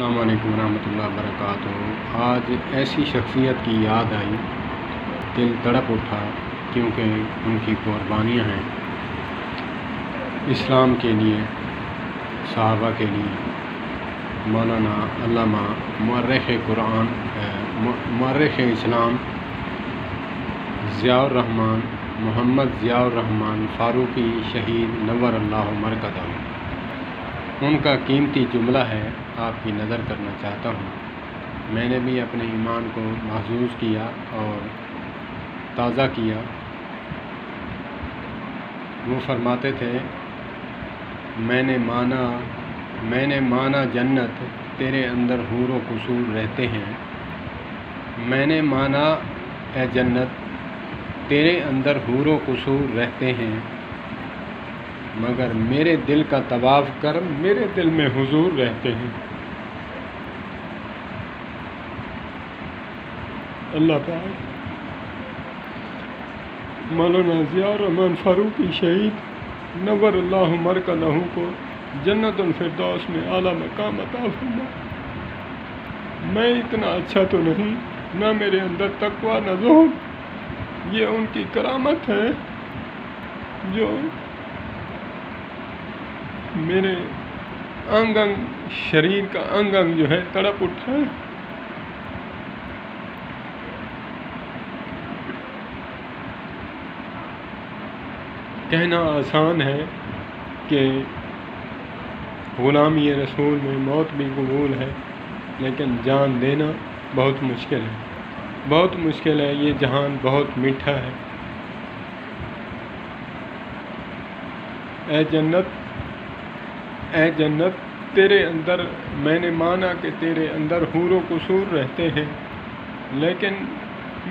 السلام علیکم ورحمۃ اللہ وبرکاتہ۔ آج ایسی شخصیت کی یاد آئی، دل تڑپ اٹھا، کیونکہ ان کی قربانیاں ہیں اسلام کے لیے، صحابہ کے لیے۔ مولانا علامہ مورخ اسلام ضیاء الرحمن محمد ضیاء الرحمن فاروقی شہید نور اللہ مرکزہ، ان کا قیمتی جملہ ہے، آپ کی نظر کرنا چاہتا ہوں۔ میں نے بھی اپنے ایمان کو محفوظ کیا اور تازہ کیا۔ وہ فرماتے تھے، میں نے مانا جنت تیرے اندر حور و قصور رہتے ہیں، میں نے مانا اے جنت تیرے اندر حور و قصور رہتے ہیں، مگر میرے دل کا طواف کر، میرے دل میں حضور رہتے ہیں۔ اللہ پاک مولانا ضیاء الرحمن فاروقی شہید نور اللہ مرکزہ کو جنت الفردوس میں اعلیٰ مقام عطا فرمائے۔ میں اتنا اچھا تو نہیں، نہ میرے اندر تقویٰ نہ زہد، یہ ان کی کرامت ہے جو میرے انگ شریر کا انگ جو ہے تڑپ اٹھا ہے۔ کہنا آسان ہے کہ غلامی رسول میں موت بھی قبول ہے، لیکن جان دینا بہت مشکل ہے، بہت مشکل ہے۔ یہ جہان بہت میٹھا ہے۔ اے جنت تیرے اندر، میں نے مانا کہ تیرے اندر حور و قصور رہتے ہیں، لیکن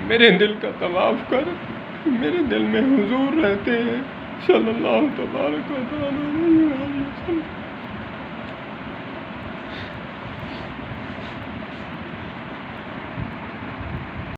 میرے دل کا طواف کر، میرے دل میں حضور رہتے ہیں، صلی اللہ تبارک و تعالیٰ علیہ وسلم۔